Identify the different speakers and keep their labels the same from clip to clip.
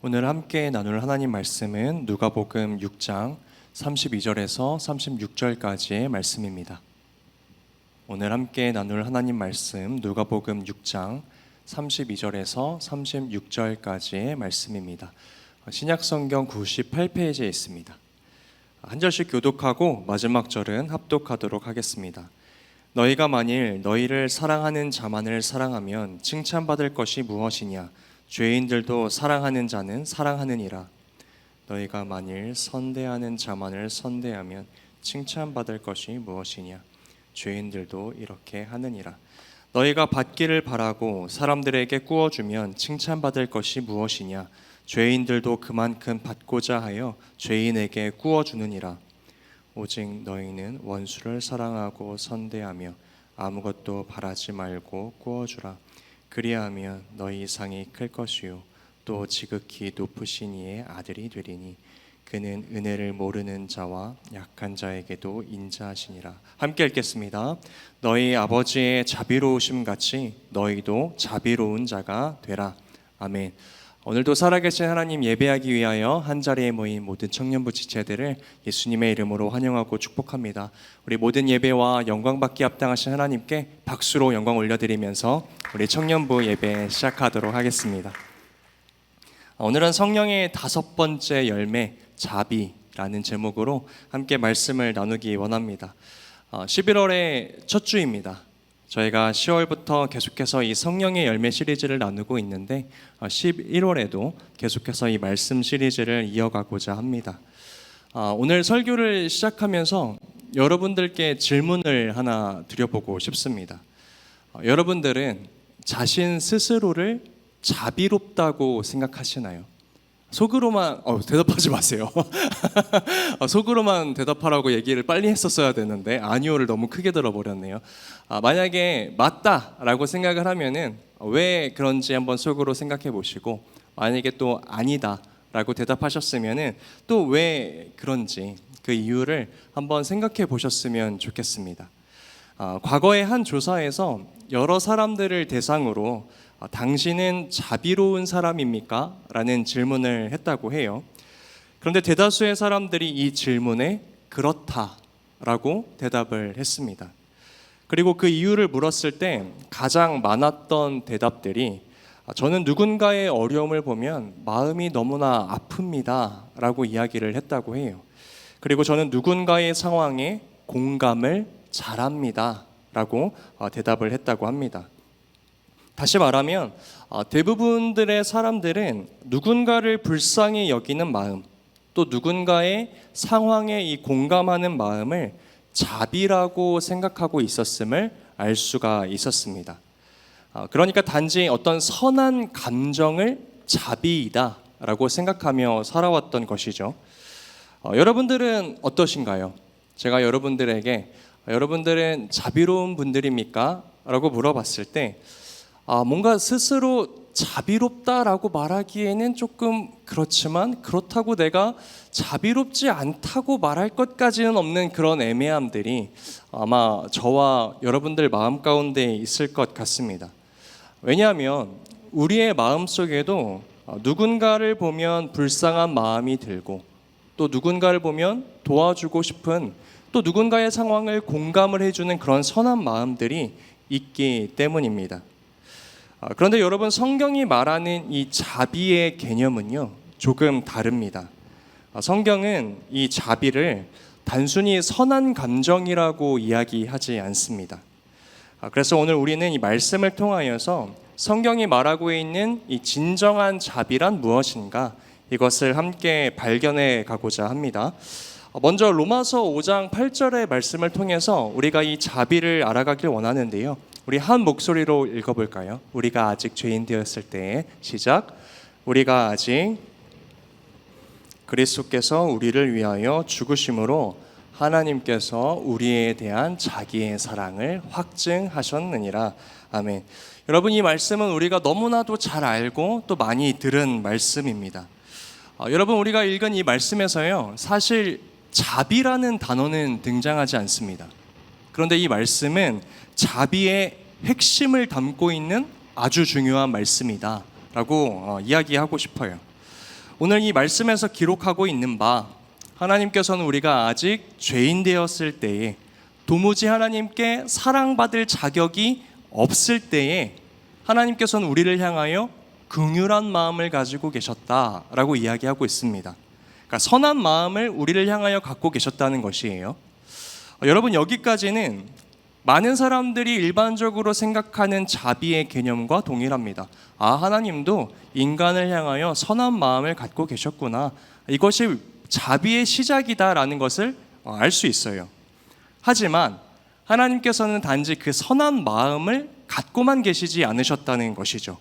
Speaker 1: 오늘 함께 나눌 하나님 말씀은 누가복음 6장 32절에서 36절까지의 말씀입니다. 오늘 함께 나눌 하나님 말씀 누가복음 6장 32절에서 36절까지의 말씀입니다. 신약성경 98페이지에 있습니다. 한 절씩 교독하고 마지막 절은 합독하도록 하겠습니다. 너희가 만일 너희를 사랑하는 자만을 사랑하면 칭찬받을 것이 무엇이냐? 죄인들도 사랑하는 자는 사랑하느니라. 너희가 만일 선대하는 자만을 선대하면 칭찬받을 것이 무엇이냐? 죄인들도 이렇게 하느니라. 너희가 받기를 바라고 사람들에게 구워주면 칭찬받을 것이 무엇이냐? 죄인들도 그만큼 받고자 하여 죄인에게 구워주느니라. 오직 너희는 원수를 사랑하고 선대하며 아무것도 바라지 말고 구워주라. 그리하면 너희 상이 클 것이요 또 지극히 높으신 이의 아들이 되리니 그는 은혜를 모르는 자와 약한 자에게도 인자하시니라. 함께 읽겠습니다. 너희 아버지의 자비로우심 같이 너희도 자비로운 자가 되라. 아멘. 오늘도 살아계신 하나님 예배하기 위하여 한자리에 모인 모든 청년부 지체들을 예수님의 이름으로 환영하고 축복합니다. 우리 모든 예배와 영광받기 합당하신 하나님께 박수로 영광 올려드리면서 우리 청년부 예배 시작하도록 하겠습니다. 오늘은 성령의 5번째 열매 자비라는 제목으로 함께 말씀을 나누기 원합니다. 11월의 첫 주입니다. 저희가 10월부터 계속해서 이 성령의 열매 시리즈를 나누고 있는데 11월에도 계속해서 이 말씀 시리즈를 이어가고자 합니다. 오늘 설교를 시작하면서 여러분들께 질문을 하나 드려보고 싶습니다. 여러분들은 자신 스스로를 자비롭다고 생각하시나요? 속으로만 대답하지 마세요. 속으로만 대답하라고 얘기를 빨리 했었어야 되는데 아니오를 너무 크게 들어버렸네요. 만약에 맞다라고 생각을 하면은 왜 그런지 한번 속으로 생각해 보시고, 만약에 또 아니다라고 대답하셨으면은 또 왜 그런지 그 이유를 한번 생각해 보셨으면 좋겠습니다. 과거의 한 조사에서 여러 사람들을 대상으로 당신은 자비로운 사람입니까? 라는 질문을 했다고 해요. 그런데 대다수의 사람들이 이 질문에 그렇다라고 대답을 했습니다. 그리고 그 이유를 물었을 때 가장 많았던 대답들이 저는 누군가의 어려움을 보면 마음이 너무나 아픕니다 라고 이야기를 했다고 해요. 그리고 저는 누군가의 상황에 공감을 잘합니다 라고 대답을 했다고 합니다. 다시 말하면 대부분들의 사람들은 누군가를 불쌍히 여기는 마음, 또 누군가의 상황에 이 공감하는 마음을 자비라고 생각하고 있었음을 알 수가 있었습니다. 그러니까 단지 어떤 선한 감정을 자비이다라고 생각하며 살아왔던 것이죠. 여러분들은 어떠신가요? 제가 여러분들에게 여러분들은 자비로운 분들입니까? 라고 물어봤을 때 뭔가 스스로 자비롭다라고 말하기에는 조금 그렇지만 그렇다고 내가 자비롭지 않다고 말할 것까지는 없는 그런 애매함들이 아마 저와 여러분들 마음 가운데 있을 것 같습니다. 왜냐하면 우리의 마음속에도 누군가를 보면 불쌍한 마음이 들고, 또 누군가를 보면 도와주고 싶은, 또 누군가의 상황을 공감을 해주는 그런 선한 마음들이 있기 때문입니다. 그런데 여러분, 성경이 말하는 이 자비의 개념은요 조금 다릅니다. 성경은 이 자비를 단순히 선한 감정이라고 이야기하지 않습니다. 그래서 오늘 우리는 이 말씀을 통하여서 성경이 말하고 있는 이 진정한 자비란 무엇인가, 이것을 함께 발견해 가고자 합니다. 먼저 로마서 5장 8절의 말씀을 통해서 우리가 이 자비를 알아가길 원하는데요, 우리 한 목소리로 읽어볼까요? 우리가 아직 죄인 되었을 때에 시작. 우리가 아직 그리스도께서 우리를 위하여 죽으심으로 하나님께서 우리에 대한 자기의 사랑을 확증하셨느니라. 아멘. 여러분, 이 말씀은 우리가 너무나도 잘 알고 또 많이 들은 말씀입니다. 여러분, 우리가 읽은 이 말씀에서요, 사실 자비라는 단어는 등장하지 않습니다. 그런데 이 말씀은 자비의 핵심을 담고 있는 아주 중요한 말씀이다 라고 이야기하고 싶어요. 오늘 이 말씀에서 기록하고 있는 바, 하나님께서는 우리가 아직 죄인 되었을 때에, 도무지 하나님께 사랑받을 자격이 없을 때에 하나님께서는 우리를 향하여 긍휼한 마음을 가지고 계셨다라고 이야기하고 있습니다. 그러니까 선한 마음을 우리를 향하여 갖고 계셨다는 것이에요. 여러분, 여기까지는 많은 사람들이 일반적으로 생각하는 자비의 개념과 동일합니다. 하나님도 인간을 향하여 선한 마음을 갖고 계셨구나, 이것이 자비의 시작이다라는 것을 알 수 있어요. 하지만 하나님께서는 단지 그 선한 마음을 갖고만 계시지 않으셨다는 것이죠.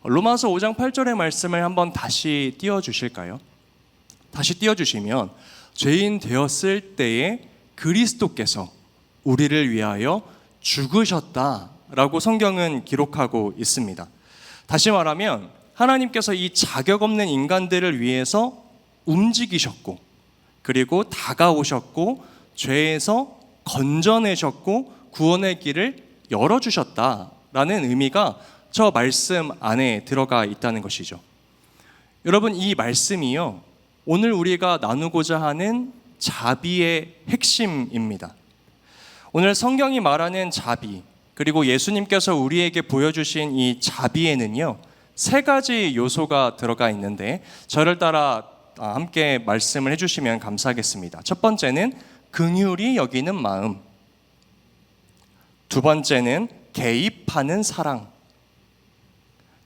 Speaker 1: 로마서 5장 8절의 말씀을 한번 다시 띄워주실까요? 다시 띄워주시면, 죄인 되었을 때에 그리스도께서 우리를 위하여 죽으셨다라고 성경은 기록하고 있습니다. 다시 말하면 하나님께서 이 자격 없는 인간들을 위해서 움직이셨고, 그리고 다가오셨고, 죄에서 건져내셨고, 구원의 길을 열어주셨다라는 의미가 저 말씀 안에 들어가 있다는 것이죠. 여러분, 이 말씀이요, 오늘 우리가 나누고자 하는 자비의 핵심입니다. 오늘 성경이 말하는 자비, 그리고 예수님께서 우리에게 보여주신 이 자비에는요, 세 가지 요소가 들어가 있는데, 저를 따라 함께 말씀을 해주시면 감사하겠습니다. 첫 번째는 긍휼히 여기는 마음, 두 번째는 개입하는 사랑,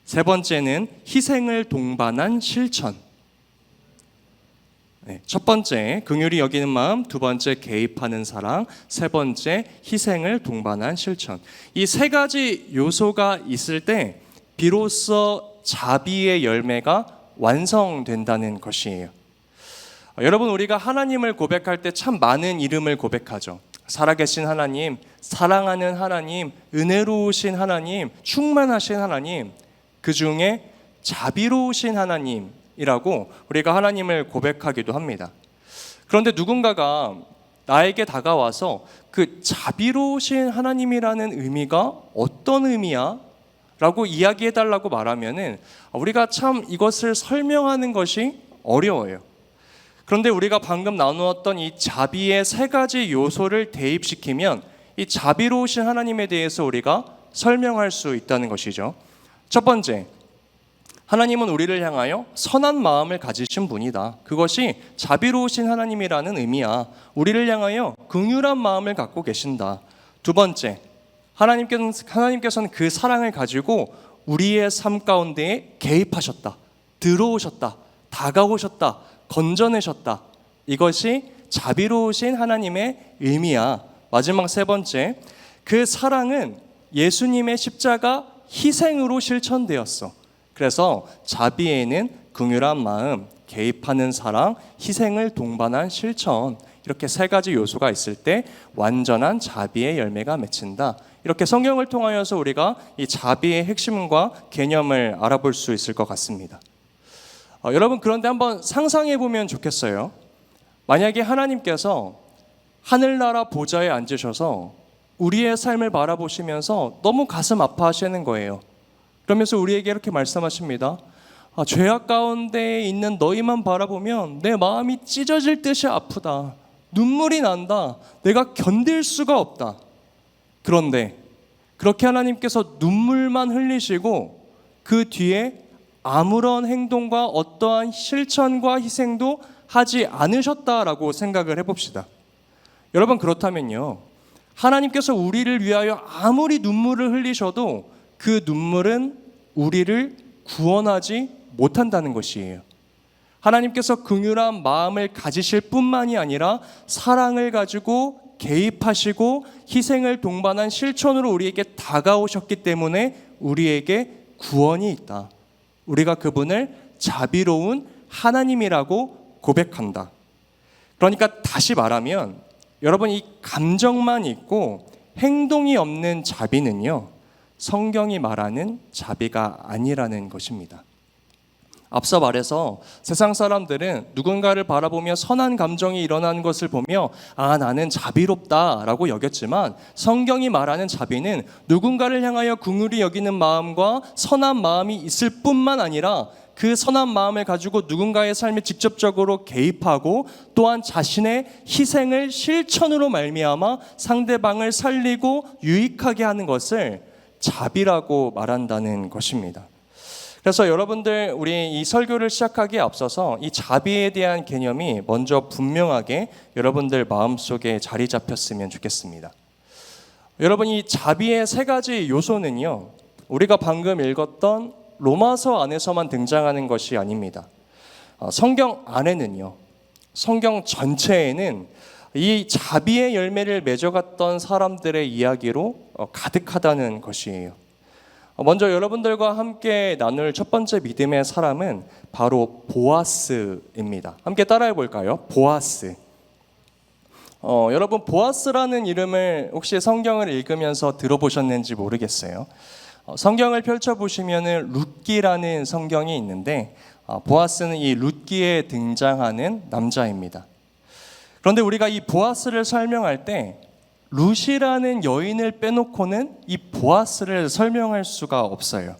Speaker 1: 세 번째는 희생을 동반한 실천. 첫 번째 긍휼히 여기는 마음, 두 번째 개입하는 사랑, 세 번째 희생을 동반한 실천. 이 세 가지 요소가 있을 때 비로소 자비의 열매가 완성된다는 것이에요. 여러분, 우리가 하나님을 고백할 때 참 많은 이름을 고백하죠. 살아계신 하나님, 사랑하는 하나님, 은혜로우신 하나님, 충만하신 하나님, 그 중에 자비로우신 하나님이라고 우리가 하나님을 고백하기도 합니다. 그런데 누군가가 나에게 다가와서 그 자비로우신 하나님이라는 의미가 어떤 의미야? 라고 이야기해달라고 말하면은 우리가 참 이것을 설명하는 것이 어려워요. 그런데 우리가 방금 나누었던 이 자비의 세 가지 요소를 대입시키면 이 자비로우신 하나님에 대해서 우리가 설명할 수 있다는 것이죠. 첫 번째, 하나님은 우리를 향하여 선한 마음을 가지신 분이다. 그것이 자비로우신 하나님이라는 의미야. 우리를 향하여 긍휼한 마음을 갖고 계신다. 두 번째, 하나님께서는 그 사랑을 가지고 우리의 삶 가운데에 개입하셨다. 들어오셨다. 다가오셨다. 건져내셨다. 이것이 자비로우신 하나님의 의미야. 마지막 세 번째, 그 사랑은 예수님의 십자가 희생으로 실천되었어. 그래서 자비에는 긍휼한 마음, 개입하는 사랑, 희생을 동반한 실천, 이렇게 세 가지 요소가 있을 때 완전한 자비의 열매가 맺힌다. 이렇게 성경을 통하여서 우리가 이 자비의 핵심과 개념을 알아볼 수 있을 것 같습니다. 여러분, 그런데 한번 상상해 보면 좋겠어요. 만약에 하나님께서 하늘나라 보좌에 앉으셔서 우리의 삶을 바라보시면서 너무 가슴 아파하시는 거예요. 그러면서 우리에게 이렇게 말씀하십니다. 죄악 가운데 있는 너희만 바라보면 내 마음이 찢어질 듯이 아프다. 눈물이 난다. 내가 견딜 수가 없다. 그런데 그렇게 하나님께서 눈물만 흘리시고 그 뒤에 아무런 행동과 어떠한 실천과 희생도 하지 않으셨다라고 생각을 해봅시다. 여러분, 그렇다면요, 하나님께서 우리를 위하여 아무리 눈물을 흘리셔도 그 눈물은 우리를 구원하지 못한다는 것이에요. 하나님께서 긍휼한 마음을 가지실 뿐만이 아니라 사랑을 가지고 개입하시고 희생을 동반한 실천으로 우리에게 다가오셨기 때문에 우리에게 구원이 있다. 우리가 그분을 자비로운 하나님이라고 고백한다. 그러니까 다시 말하면 여러분, 이 감정만 있고 행동이 없는 자비는요, 성경이 말하는 자비가 아니라는 것입니다. 앞서 말해서 세상 사람들은 누군가를 바라보며 선한 감정이 일어나는 것을 보며 나는 자비롭다라고 여겼지만, 성경이 말하는 자비는 누군가를 향하여 긍휼히 여기는 마음과 선한 마음이 있을 뿐만 아니라 그 선한 마음을 가지고 누군가의 삶에 직접적으로 개입하고 또한 자신의 희생을 실천으로 말미암아 상대방을 살리고 유익하게 하는 것을 자비라고 말한다는 것입니다. 그래서 여러분들, 우리 이 설교를 시작하기에 앞서서 이 자비에 대한 개념이 먼저 분명하게 여러분들 마음속에 자리 잡혔으면 좋겠습니다. 여러분, 이 자비의 세 가지 요소는요, 우리가 방금 읽었던 로마서 안에서만 등장하는 것이 아닙니다. 성경 안에는요, 성경 전체에는 이 자비의 열매를 맺어갔던 사람들의 이야기로 가득하다는 것이에요. 먼저 여러분들과 함께 나눌 첫 번째 믿음의 사람은 바로 보아스입니다. 함께 따라해 볼까요? 보아스. 여러분, 보아스라는 이름을 혹시 성경을 읽으면서 들어보셨는지 모르겠어요. 성경을 펼쳐보시면 룻기라는 성경이 있는데 보아스는 이 룻기에 등장하는 남자입니다. 그런데 우리가 이 보아스를 설명할 때 룻이라는 여인을 빼놓고는 이 보아스를 설명할 수가 없어요.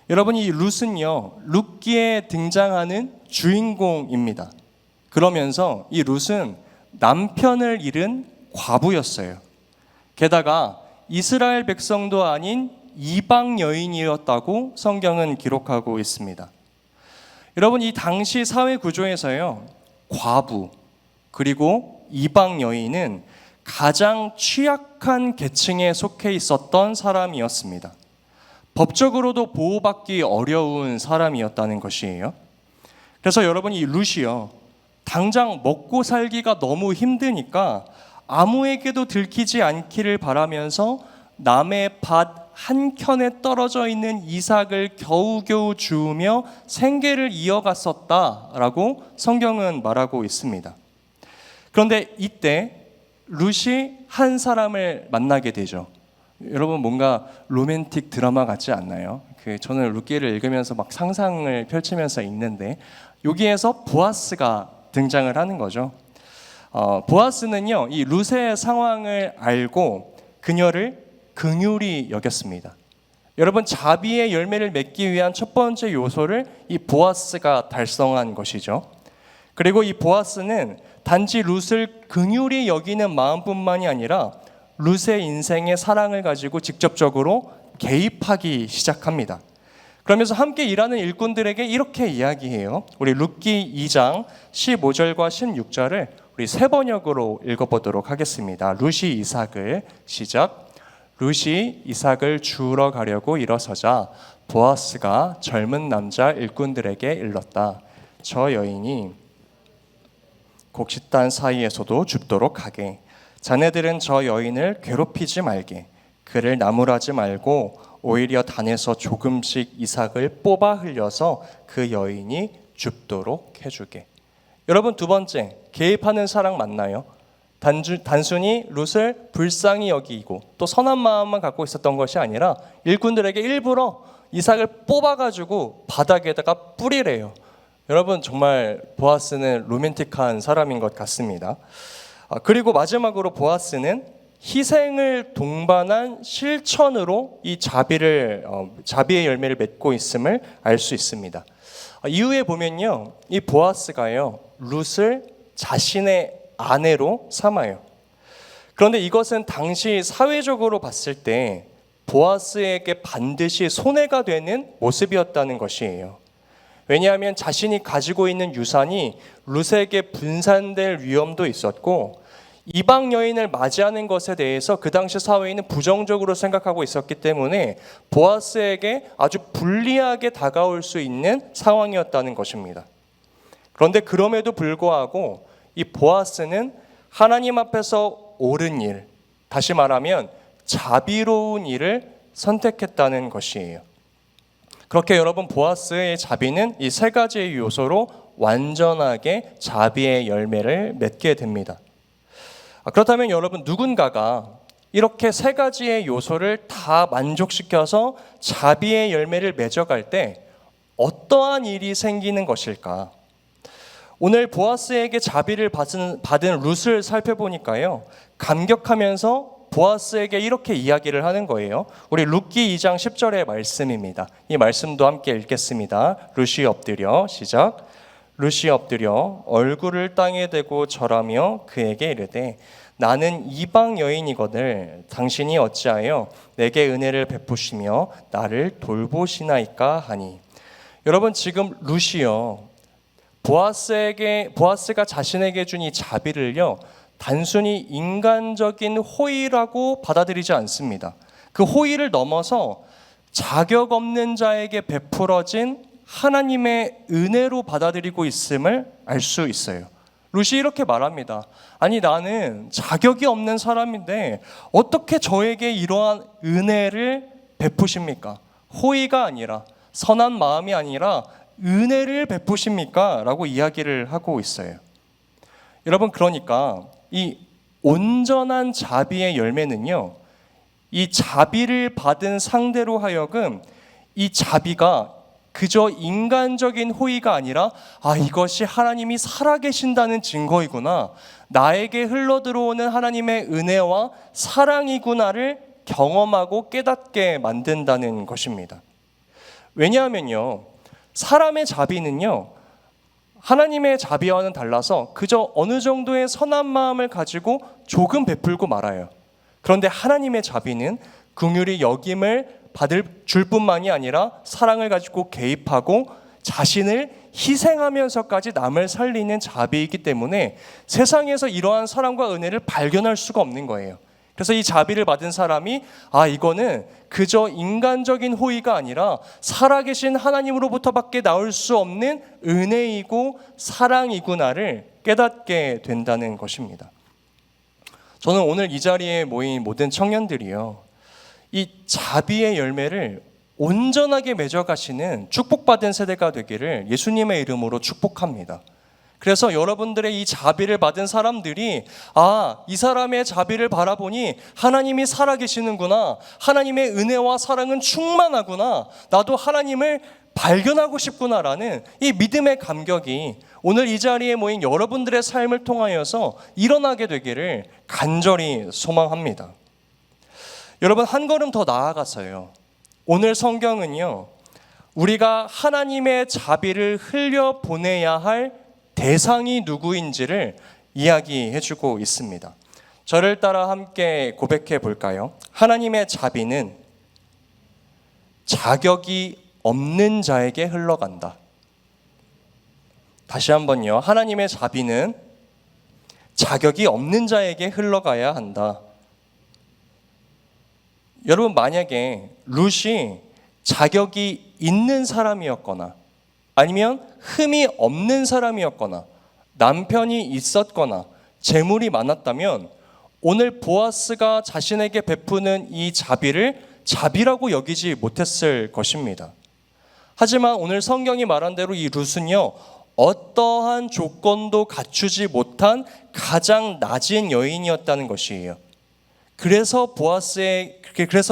Speaker 1: 여러분, 이 룻은요, 룻기에 등장하는 주인공입니다. 그러면서 이 룻은 남편을 잃은 과부였어요. 게다가 이스라엘 백성도 아닌 이방 여인이었다고 성경은 기록하고 있습니다. 여러분, 이 당시 사회 구조에서요, 과부 그리고 이방 여인은 가장 취약한 계층에 속해 있었던 사람이었습니다. 법적으로도 보호받기 어려운 사람이었다는 것이에요. 그래서 여러분, 이 룻이요, 당장 먹고 살기가 너무 힘드니까 아무에게도 들키지 않기를 바라면서 남의 밭 한켠에 떨어져 있는 이삭을 겨우겨우 주우며 생계를 이어갔었다라고 성경은 말하고 있습니다. 그런데 이때 룻이 한 사람을 만나게 되죠. 여러분, 뭔가 로맨틱 드라마 같지 않나요? 저는 룻기를 읽으면서 막 상상을 펼치면서 읽는데 여기에서 보아스가 등장을 하는 거죠. 보아스는요, 이 룻의 상황을 알고 그녀를 긍휼히 여겼습니다. 여러분, 자비의 열매를 맺기 위한 첫 번째 요소를 이 보아스가 달성한 것이죠. 그리고 이 보아스는 단지 룻을 긍휼히 여기는 마음뿐만이 아니라 룻의 인생에 사랑을 가지고 직접적으로 개입하기 시작합니다. 그러면서 함께 일하는 일꾼들에게 이렇게 이야기해요. 우리 룻기 2장 15절과 16절을 우리 세 번역으로 읽어보도록 하겠습니다. 룻이 이삭을, 시작. 룻이 이삭을 주우러 가려고 일어서자 보아스가 젊은 남자 일꾼들에게 일렀다. 저 여인이 곡식단 사이에서도 줍도록 하게. 자네들은 저 여인을 괴롭히지 말게. 그를 나무라지 말고 오히려 단에서 조금씩 이삭을 뽑아 흘려서 그 여인이 줍도록 해주게. 여러분, 두 번째, 개입하는 사랑 맞나요? 단순히 룻을 불쌍히 여기고 또 선한 마음만 갖고 있었던 것이 아니라 일꾼들에게 일부러 이삭을 뽑아가지고 바닥에다가 뿌리래요. 여러분, 정말 보아스는 로맨틱한 사람인 것 같습니다. 그리고 마지막으로 보아스는 희생을 동반한 실천으로 이 자비의 열매를 맺고 있음을 알 수 있습니다. 이후에 보면요, 이 보아스가요, 룻을 자신의 아내로 삼아요. 그런데 이것은 당시 사회적으로 봤을 때 보아스에게 반드시 손해가 되는 모습이었다는 것이에요. 왜냐하면 자신이 가지고 있는 유산이 룻에게 분산될 위험도 있었고 이방 여인을 맞이하는 것에 대해서 그 당시 사회인은 부정적으로 생각하고 있었기 때문에 보아스에게 아주 불리하게 다가올 수 있는 상황이었다는 것입니다. 그런데 그럼에도 불구하고 이 보아스는 하나님 앞에서 옳은 일, 다시 말하면 자비로운 일을 선택했다는 것이에요. 그렇게 여러분, 보아스의 자비는 이 세 가지의 요소로 완전하게 자비의 열매를 맺게 됩니다. 그렇다면 여러분, 누군가가 이렇게 세 가지의 요소를 다 만족시켜서 자비의 열매를 맺어갈 때 어떠한 일이 생기는 것일까? 오늘 보아스에게 자비를 받은 룻을 살펴보니까요, 감격하면서 보아스에게 이렇게 이야기를 하는 거예요. 우리 룻기 2장 10절의 말씀입니다. 이 말씀도 함께 읽겠습니다. 룻이 엎드려, 시작. 룻이 엎드려 얼굴을 땅에 대고 절하며 그에게 이르되 나는 이방 여인이거늘 당신이 어찌하여 내게 은혜를 베푸시며 나를 돌보시나이까 하니. 여러분, 지금 룻이요, 보아스가 자신에게 준 이 자비를요, 단순히 인간적인 호의라고 받아들이지 않습니다. 그 호의를 넘어서 자격 없는 자에게 베풀어진 하나님의 은혜로 받아들이고 있음을 알 수 있어요. 룻이 이렇게 말합니다. 아니, 나는 자격이 없는 사람인데 어떻게 저에게 이러한 은혜를 베푸십니까? 호의가 아니라, 선한 마음이 아니라 은혜를 베푸십니까? 라고 이야기를 하고 있어요. 여러분, 그러니까 이 온전한 자비의 열매는요, 이 자비를 받은 상대로 하여금 이 자비가 그저 인간적인 호의가 아니라 이것이 하나님이 살아계신다는 증거이구나, 나에게 흘러들어오는 하나님의 은혜와 사랑이구나를 경험하고 깨닫게 만든다는 것입니다. 왜냐하면요, 사람의 자비는요, 하나님의 자비와는 달라서 그저 어느 정도의 선한 마음을 가지고 조금 베풀고 말아요. 그런데 하나님의 자비는 긍휼히 여김을 줄 뿐만이 아니라 사랑을 가지고 개입하고 자신을 희생하면서까지 남을 살리는 자비이기 때문에 세상에서 이러한 사랑과 은혜를 발견할 수가 없는 거예요. 그래서 이 자비를 받은 사람이 이거는 그저 인간적인 호의가 아니라 살아계신 하나님으로부터밖에 나올 수 없는 은혜이고 사랑이구나를 깨닫게 된다는 것입니다. 저는 오늘 이 자리에 모인 모든 청년들이요, 이 자비의 열매를 온전하게 맺어가시는 축복받은 세대가 되기를 예수님의 이름으로 축복합니다. 그래서 여러분들의 이 자비를 받은 사람들이 이 사람의 자비를 바라보니 하나님이 살아계시는구나, 하나님의 은혜와 사랑은 충만하구나, 나도 하나님을 발견하고 싶구나라는 이 믿음의 감격이 오늘 이 자리에 모인 여러분들의 삶을 통하여서 일어나게 되기를 간절히 소망합니다. 여러분, 한 걸음 더 나아가서요, 오늘 성경은요, 우리가 하나님의 자비를 흘려보내야 할 대상이 누구인지를 이야기해주고 있습니다. 저를 따라 함께 고백해 볼까요? 하나님의 자비는 자격이 없는 자에게 흘러간다. 다시 한번요. 하나님의 자비는 자격이 없는 자에게 흘러가야 한다. 여러분, 만약에 룻이 자격이 있는 사람이었거나 아니면 흠이 없는 사람이었거나 남편이 있었거나 재물이 많았다면 오늘 보아스가 자신에게 베푸는 이 자비를 자비라고 여기지 못했을 것입니다. 하지만 오늘 성경이 말한 대로 이 룻은요, 어떠한 조건도 갖추지 못한 가장 낮은 여인이었다는 것이에요. 그래서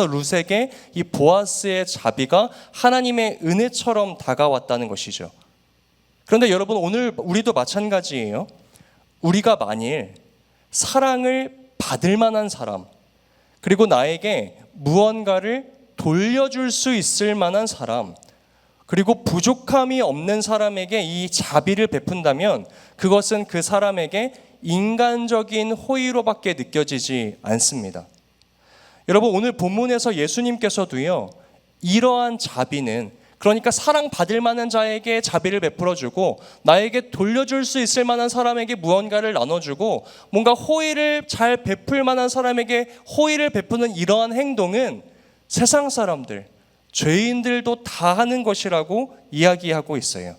Speaker 1: 룻에게 이 보아스의 자비가 하나님의 은혜처럼 다가왔다는 것이죠. 그런데 여러분, 오늘 우리도 마찬가지예요. 우리가 만일 사랑을 받을 만한 사람, 그리고 나에게 무언가를 돌려줄 수 있을 만한 사람, 그리고 부족함이 없는 사람에게 이 자비를 베푼다면 그것은 그 사람에게 인간적인 호의로밖에 느껴지지 않습니다. 여러분, 오늘 본문에서 예수님께서도요, 이러한 자비는, 그러니까 사랑받을 만한 자에게 자비를 베풀어주고 나에게 돌려줄 수 있을 만한 사람에게 무언가를 나눠주고 뭔가 호의를 잘 베풀 만한 사람에게 호의를 베푸는 이러한 행동은 세상 사람들, 죄인들도 다 하는 것이라고 이야기하고 있어요.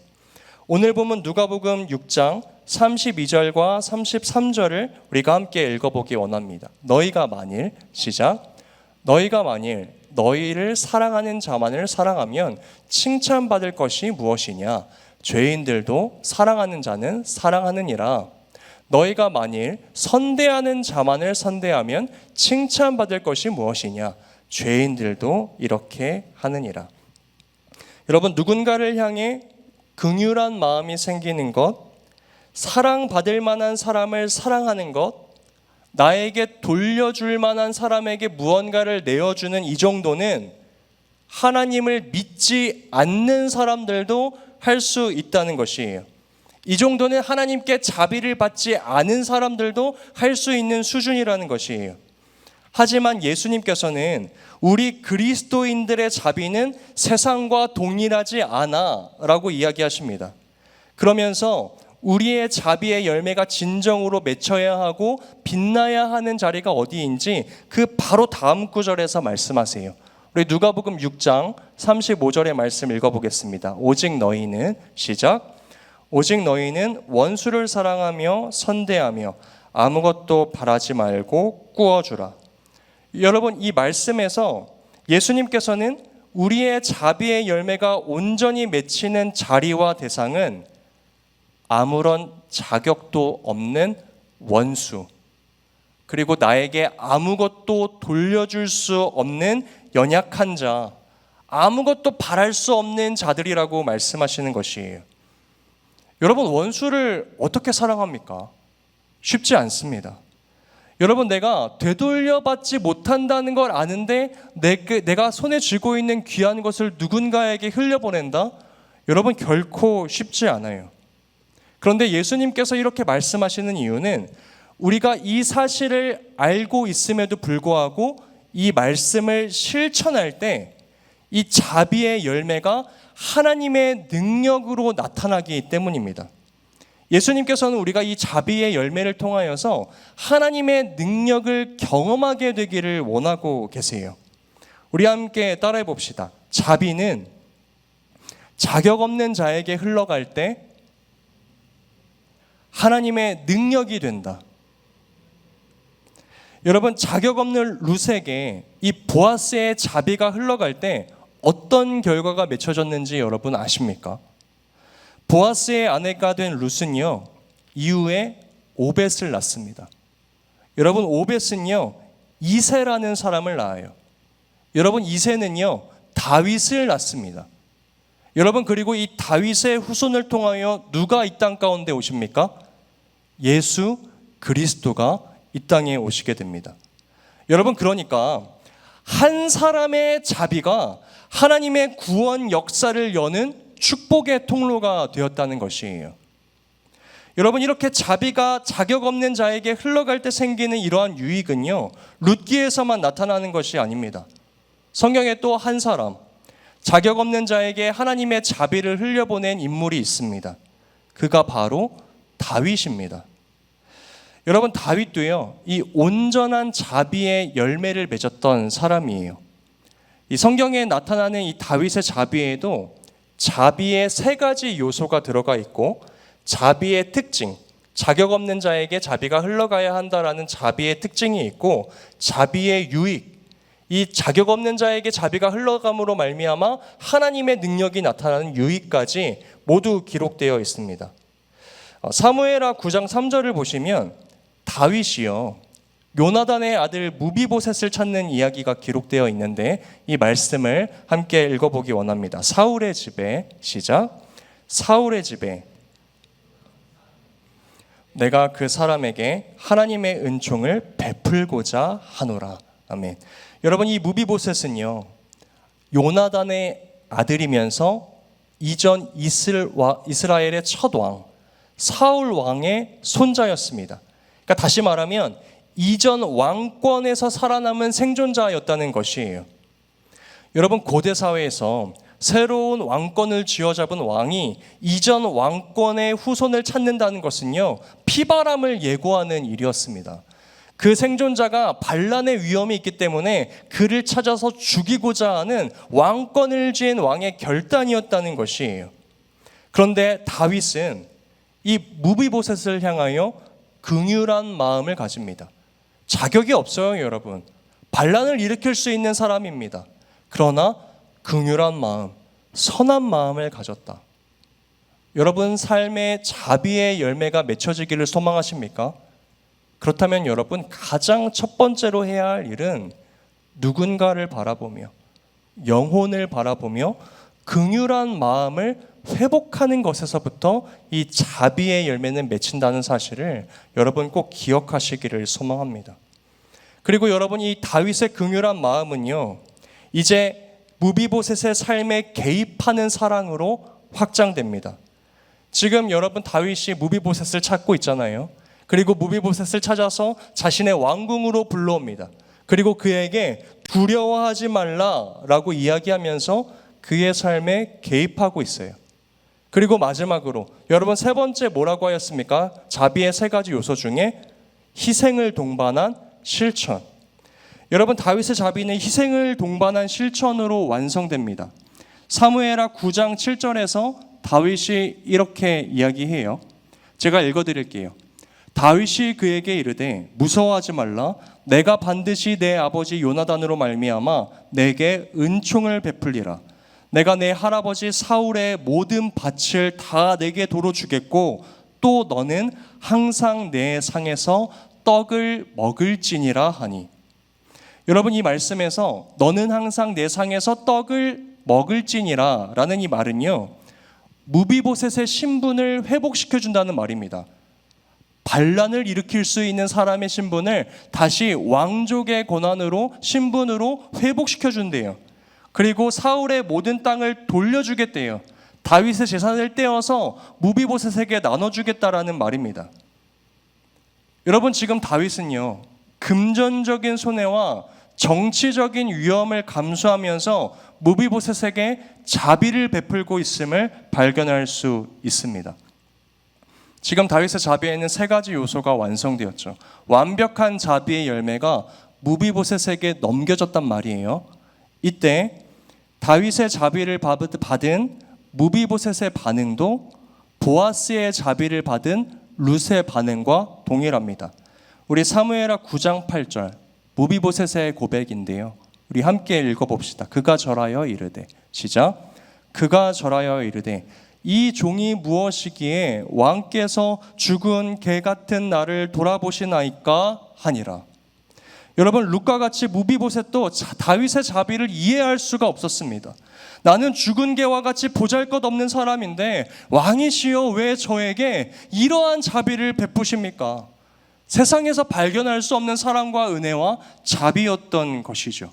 Speaker 1: 오늘 보면 누가복음 6장 32절과 33절을 우리가 함께 읽어보기 원합니다. 너희가 만일, 시작. 너희가 만일 너희를 사랑하는 자만을 사랑하면 칭찬받을 것이 무엇이냐? 죄인들도 사랑하는 자는 사랑하느니라. 너희가 만일 선대하는 자만을 선대하면 칭찬받을 것이 무엇이냐? 죄인들도 이렇게 하느니라. 여러분, 누군가를 향해 긍휼한 마음이 생기는 것, 사랑받을 만한 사람을 사랑하는 것, 나에게 돌려줄 만한 사람에게 무언가를 내어주는 이 정도는 하나님을 믿지 않는 사람들도 할 수 있다는 것이에요. 이 정도는 하나님께 자비를 받지 않은 사람들도 할 수 있는 수준이라는 것이에요. 하지만 예수님께서는 우리 그리스도인들의 자비는 세상과 동일하지 않아 라고 이야기하십니다. 그러면서 우리의 자비의 열매가 진정으로 맺혀야 하고 빛나야 하는 자리가 어디인지 그 바로 다음 구절에서 말씀하세요. 우리 누가복음 6장 35절의 말씀 읽어보겠습니다. 오직 너희는, 시작. 오직 너희는 원수를 사랑하며 선대하며 아무것도 바라지 말고 꾸어주라. 여러분, 이 말씀에서 예수님께서는 우리의 자비의 열매가 온전히 맺히는 자리와 대상은 아무런 자격도 없는 원수, 그리고 나에게 아무것도 돌려줄 수 없는 연약한 자, 아무것도 바랄 수 없는 자들이라고 말씀하시는 것이에요. 여러분, 원수를 어떻게 사랑합니까? 쉽지 않습니다. 여러분, 내가 되돌려받지 못한다는 걸 아는데 내가 손에 쥐고 있는 귀한 것을 누군가에게 흘려보낸다? 여러분, 결코 쉽지 않아요. 그런데 예수님께서 이렇게 말씀하시는 이유는 우리가 이 사실을 알고 있음에도 불구하고 이 말씀을 실천할 때 이 자비의 열매가 하나님의 능력으로 나타나기 때문입니다. 예수님께서는 우리가 이 자비의 열매를 통하여서 하나님의 능력을 경험하게 되기를 원하고 계세요. 우리 함께 따라해 봅시다. 자비는 자격 없는 자에게 흘러갈 때 하나님의 능력이 된다. 여러분, 자격 없는 룻에게 이 보아스의 자비가 흘러갈 때 어떤 결과가 맺혀졌는지 여러분 아십니까? 보아스의 아내가 된 룻은요, 이후에 오벳을 낳습니다. 여러분, 오벳은요, 이새라는 사람을 낳아요. 여러분, 이새는요, 다윗을 낳습니다. 여러분, 그리고 이 다윗의 후손을 통하여 누가 이 땅 가운데 오십니까? 예수 그리스도가 이 땅에 오시게 됩니다. 여러분, 그러니까 한 사람의 자비가 하나님의 구원 역사를 여는 축복의 통로가 되었다는 것이에요. 여러분, 이렇게 자비가 자격 없는 자에게 흘러갈 때 생기는 이러한 유익은요, 룻기에서만 나타나는 것이 아닙니다. 성경에 또 한 사람, 자격 없는 자에게 하나님의 자비를 흘려보낸 인물이 있습니다. 그가 바로 다윗입니다. 여러분, 다윗도요, 이 온전한 자비의 열매를 맺었던 사람이에요. 이 성경에 나타나는 이 다윗의 자비에도 자비의 세 가지 요소가 들어가 있고, 자비의 특징, 자격 없는 자에게 자비가 흘러가야 한다라는 자비의 특징이 있고, 자비의 유익, 이 자격 없는 자에게 자비가 흘러감으로 말미암아 하나님의 능력이 나타나는 유익까지 모두 기록되어 있습니다. 사무엘하 9장 3절을 보시면 다윗이요, 요나단의 아들 무비보셋을 찾는 이야기가 기록되어 있는데 이 말씀을 함께 읽어보기 원합니다. 사울의 집에, 시작. 사울의 집에 내가 그 사람에게 하나님의 은총을 베풀고자 하노라. 아멘. 여러분, 이 무비보셋은요, 요나단의 아들이면서 이전 이스라엘의 첫 왕, 사울 왕의 손자였습니다. 그러니까 다시 말하면 이전 왕권에서 살아남은 생존자였다는 것이에요. 여러분, 고대 사회에서 새로운 왕권을 쥐어잡은 왕이 이전 왕권의 후손을 찾는다는 것은요, 피바람을 예고하는 일이었습니다. 그 생존자가 반란의 위험이 있기 때문에 그를 찾아서 죽이고자 하는 왕권을 쥔 왕의 결단이었다는 것이에요. 그런데 다윗은 이 무비보셋을 향하여 긍휼한 마음을 가집니다. 자격이 없어요, 여러분. 반란을 일으킬 수 있는 사람입니다. 그러나 긍휼한 마음, 선한 마음을 가졌다. 여러분, 삶의 자비의 열매가 맺혀지기를 소망하십니까? 그렇다면 여러분, 가장 첫 번째로 해야 할 일은 누군가를 바라보며, 영혼을 바라보며 긍휼한 마음을 회복하는 것에서부터 이 자비의 열매는 맺힌다는 사실을 여러분 꼭 기억하시기를 소망합니다. 그리고 여러분, 이 다윗의 긍휼한 마음은요, 이제 무비보셋의 삶에 개입하는 사랑으로 확장됩니다. 지금 여러분, 다윗이 무비보셋을 찾고 있잖아요. 그리고 무비보셋을 찾아서 자신의 왕궁으로 불러옵니다. 그리고 그에게 두려워하지 말라라고 이야기하면서 그의 삶에 개입하고 있어요. 그리고 마지막으로 여러분, 세 번째 뭐라고 하였습니까? 자비의 세 가지 요소 중에 희생을 동반한 실천. 여러분, 다윗의 자비는 희생을 동반한 실천으로 완성됩니다. 사무엘하 9장 7절에서 다윗이 이렇게 이야기해요. 제가 읽어드릴게요. 다윗이 그에게 이르되 무서워하지 말라. 내가 반드시 내 아버지 요나단으로 말미암아 내게 은총을 베풀리라. 내가 내 할아버지 사울의 모든 밭을 다 내게 도로 주겠고 또 너는 항상 내 상에서 떡을 먹을지니라 하니. 여러분, 이 말씀에서 너는 항상 내 상에서 떡을 먹을지니라 라는 이 말은요, 무비보셋의 신분을 회복시켜준다는 말입니다. 반란을 일으킬 수 있는 사람의 신분을 다시 왕족의 권한으로, 신분으로 회복시켜준대요. 그리고 사울의 모든 땅을 돌려주겠대요. 다윗의 재산을 떼어서 무비보셋에게 나눠주겠다라는 말입니다. 여러분, 지금 다윗은요, 금전적인 손해와 정치적인 위험을 감수하면서 무비보셋에게 자비를 베풀고 있음을 발견할 수 있습니다. 지금 다윗의 자비에는 세 가지 요소가 완성되었죠. 완벽한 자비의 열매가 무비보셋에게 넘겨졌단 말이에요. 이때 다윗의 자비를 받은 무비보셋의 반응도 보아스의 자비를 받은 룻의 반응과 동일합니다. 우리 사무엘하 9장 8절 무비보셋의 고백인데요, 우리 함께 읽어봅시다. 그가 절하여 이르되, 시작. 그가 절하여 이르되 이 종이 무엇이기에 왕께서 죽은 개 같은 나를 돌아보시나이까 하니라. 여러분, 룻과 같이 무비보셋도 다윗의 자비를 이해할 수가 없었습니다. 나는 죽은 개와 같이 보잘것없는 사람인데 왕이시여 왜 저에게 이러한 자비를 베푸십니까? 세상에서 발견할 수 없는 사랑과 은혜와 자비였던 것이죠.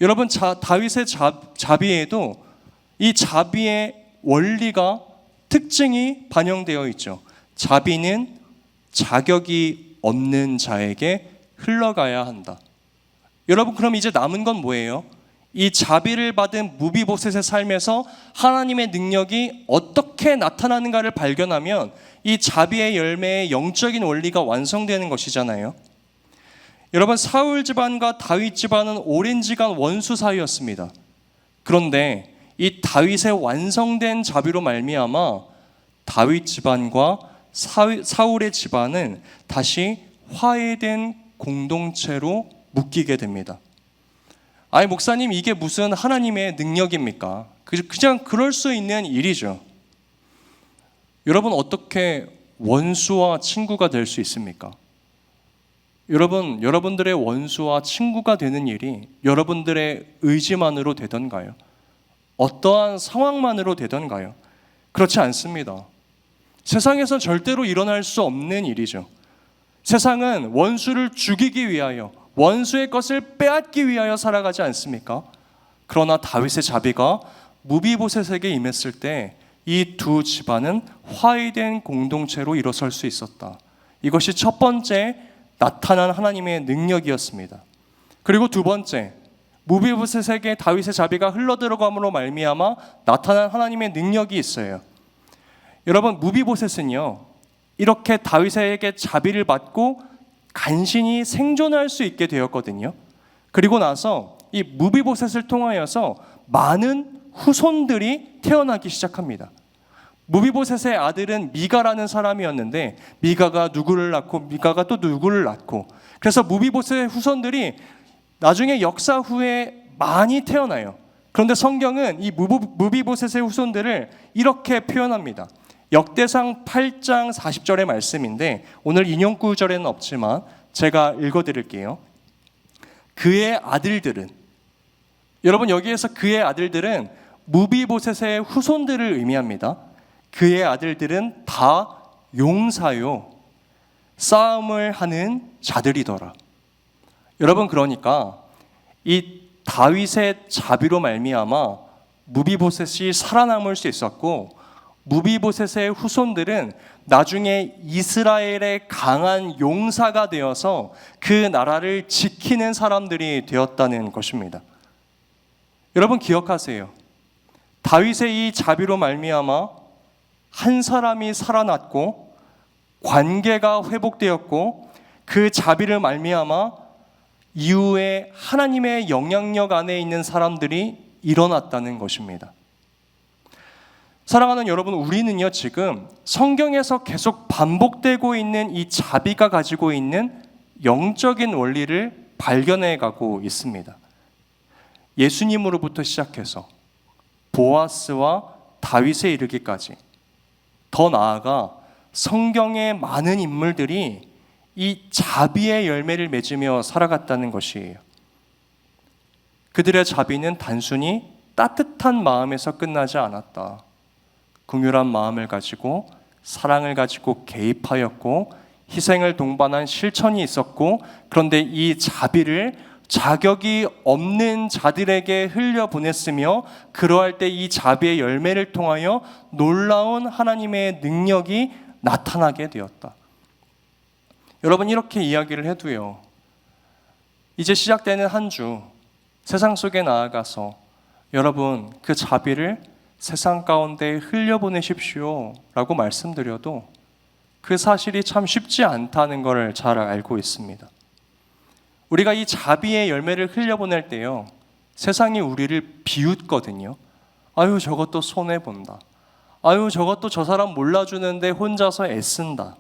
Speaker 1: 여러분, 다윗의 자비에도 이 자비의 원리가, 특징이 반영되어 있죠. 자비는 자격이 없는 자에게 흘러가야 한다. 여러분, 그럼 이제 남은 건 뭐예요? 이 자비를 받은 무비보셋의 삶에서 하나님의 능력이 어떻게 나타나는가를 발견하면 이 자비의 열매의 영적인 원리가 완성되는 것이잖아요. 여러분, 사울 집안과 다윗 집안은 오랜 시간 원수 사이였습니다. 그런데 이 다윗의 완성된 자비로 말미암아 다윗 집안과 사울의 집안은 다시 화해된 공동체로 묶이게 됩니다. 아니, 목사님, 이게 무슨 하나님의 능력입니까? 그냥 그럴 수 있는 일이죠. 여러분, 어떻게 원수와 친구가 될 수 있습니까? 여러분들의 원수와 친구가 되는 일이 여러분들의 의지만으로 되던가요? 어떠한 상황만으로 되던가요? 그렇지 않습니다. 세상에선 절대로 일어날 수 없는 일이죠. 세상은 원수를 죽이기 위하여, 원수의 것을 빼앗기 위하여 살아가지 않습니까? 그러나 다윗의 자비가 무비보셋에게 임했을 때 이 두 집안은 화해된 공동체로 일어설 수 있었다. 이것이 첫 번째 나타난 하나님의 능력이었습니다. 그리고 두 번째, 무비보셋에게 다윗의 자비가 흘러들어감으로 말미암아 나타난 하나님의 능력이 있어요. 여러분, 무비보셋은요, 이렇게 다윗에게 자비를 받고 간신히 생존할 수 있게 되었거든요. 그리고 나서 이 무비보셋을 통하여서 많은 후손들이 태어나기 시작합니다. 무비보셋의 아들은 미가라는 사람이었는데 미가가 누구를 낳고 미가가 또 누구를 낳고, 그래서 무비보셋의 후손들이 나중에 역사 후에 많이 태어나요. 그런데 성경은 이 무비보셋의 후손들을 이렇게 표현합니다. 역대상 8장 40절의 말씀인데 오늘 인용 구절에는 없지만 제가 읽어드릴게요. 그의 아들들은, 여러분, 여기에서 그의 아들들은 무비보셋의 후손들을 의미합니다. 그의 아들들은 다 용사요 싸움을 하는 자들이더라. 여러분, 그러니까 이 다윗의 자비로 말미암아 무비보셋이 살아남을 수 있었고, 무비보셋의 후손들은 나중에 이스라엘의 강한 용사가 되어서 그 나라를 지키는 사람들이 되었다는 것입니다. 여러분, 기억하세요. 다윗의 이 자비로 말미암아 한 사람이 살아났고 관계가 회복되었고, 그 자비를 말미암아 이후에 하나님의 영향력 안에 있는 사람들이 일어났다는 것입니다. 사랑하는 여러분, 우리는요 지금 성경에서 계속 반복되고 있는 이 자비가 가지고 있는 영적인 원리를 발견해 가고 있습니다. 예수님으로부터 시작해서 보아스와 다윗에 이르기까지, 더 나아가 성경의 많은 인물들이 이 자비의 열매를 맺으며 살아갔다는 것이에요. 그들의 자비는 단순히 따뜻한 마음에서 끝나지 않았다. 긍휼한 마음을 가지고 사랑을 가지고 개입하였고 희생을 동반한 실천이 있었고, 그런데 이 자비를 자격이 없는 자들에게 흘려보냈으며, 그러할 때 이 자비의 열매를 통하여 놀라운 하나님의 능력이 나타나게 되었다. 여러분, 이렇게 이야기를 해도요, 이제 시작되는 한 주 세상 속에 나아가서 여러분 그 자비를 세상 가운데 흘려보내십시오 라고 말씀드려도 그 사실이 참 쉽지 않다는 것을 잘 알고 있습니다. 우리가 이 자비의 열매를 흘려보낼 때요, 세상이 우리를 비웃거든요. 아유, 저것도 손해본다. 아유, 저것도 저 사람 몰라주는데 혼자서 애쓴다.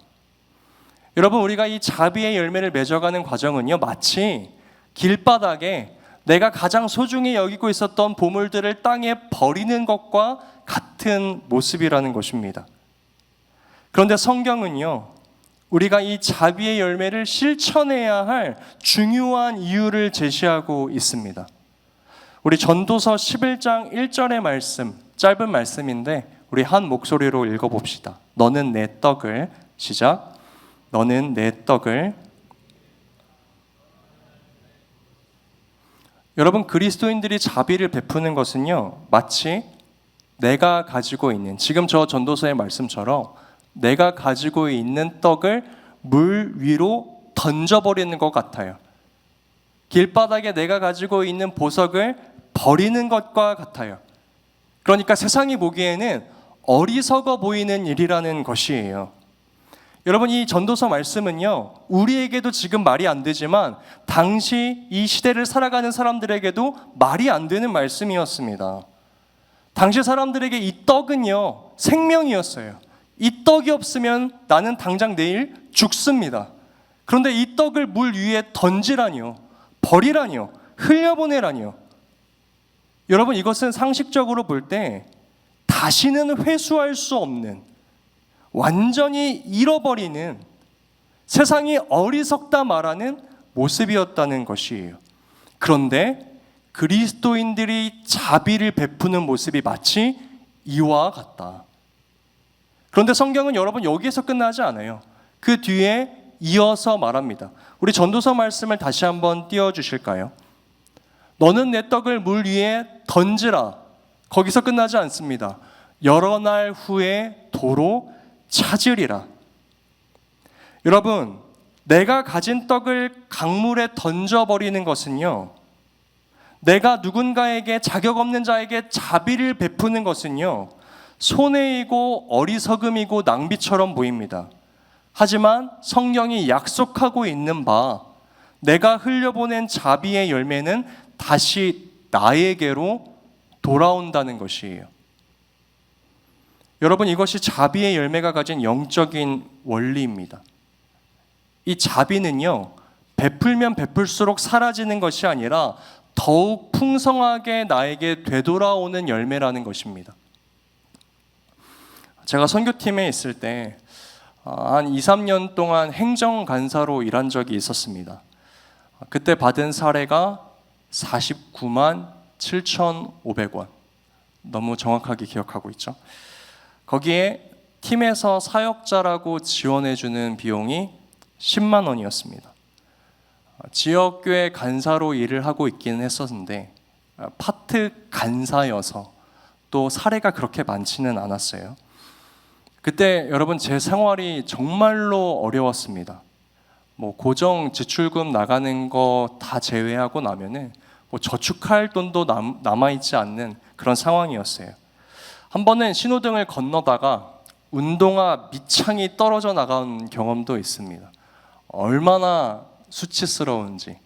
Speaker 1: 여러분, 우리가 이 자비의 열매를 맺어가는 과정은요, 마치 길바닥에 내가 가장 소중히 여기고 있었던 보물들을 땅에 버리는 것과 같은 모습이라는 것입니다. 그런데 성경은요, 우리가 이 자비의 열매를 실천해야 할 중요한 이유를 제시하고 있습니다. 우리 전도서 11장 1절의 말씀, 짧은 말씀인데 우리 한 목소리로 읽어봅시다. 너는 내 떡을, 시작. 너는 내 떡을. 여러분, 그리스도인들이 자비를 베푸는 것은요, 마치 내가 가지고 있는, 지금 저 전도서의 말씀처럼 내가 가지고 있는 떡을 물 위로 던져버리는 것 같아요. 길바닥에 내가 가지고 있는 보석을 버리는 것과 같아요. 그러니까 세상이 보기에는 어리석어 보이는 일이라는 것이에요. 여러분, 이 전도서 말씀은요, 우리에게도 지금 말이 안 되지만 당시 이 시대를 살아가는 사람들에게도 말이 안 되는 말씀이었습니다. 당시 사람들에게 이 떡은요, 생명이었어요. 이 떡이 없으면 나는 당장 내일 죽습니다. 그런데 이 떡을 물 위에 던지라니요, 버리라니요, 흘려보내라니요. 여러분, 이것은 상식적으로 볼 때 다시는 회수할 수 없는, 완전히 잃어버리는, 세상이 어리석다 말하는 모습이었다는 것이에요. 그런데 그리스도인들이 자비를 베푸는 모습이 마치 이와 같다. 그런데 성경은 여러분 여기에서 끝나지 않아요. 그 뒤에 이어서 말합니다. 우리 전도서 말씀을 다시 한번 띄워주실까요? 너는 내 떡을 물 위에 던지라. 거기서 끝나지 않습니다. 여러 날 후에 도로 찾으리라. 여러분, 내가 가진 떡을 강물에 던져버리는 것은요, 내가 누군가에게, 자격 없는 자에게 자비를 베푸는 것은요, 손해이고 어리석음이고 낭비처럼 보입니다. 하지만 성경이 약속하고 있는 바, 내가 흘려보낸 자비의 열매는 다시 나에게로 돌아온다는 것이에요. 여러분, 이것이 자비의 열매가 가진 영적인 원리입니다. 이 자비는요, 베풀면 베풀수록 사라지는 것이 아니라 더욱 풍성하게 나에게 되돌아오는 열매라는 것입니다. 제가 선교팀에 있을 때 한 2, 3년 동안 행정간사로 일한 적이 있었습니다. 그때 받은 사례가 49만 7,500원. 너무 정확하게 기억하고 있죠. 거기에 팀에서 사역자라고 지원해주는 비용이 10만 원이었습니다. 지역교회 간사로 일을 하고 있기는 했었는데 파트 간사여서 또 사례가 그렇게 많지는 않았어요. 그때 여러분 제 생활이 정말로 어려웠습니다. 고정 지출금 나가는 거 다 제외하고 나면은 저축할 돈도 남아있지 않는 그런 상황이었어요. 한 번은 신호등을 건너다가 운동화 밑창이 떨어져 나간 경험도 있습니다. 얼마나 수치스러운지.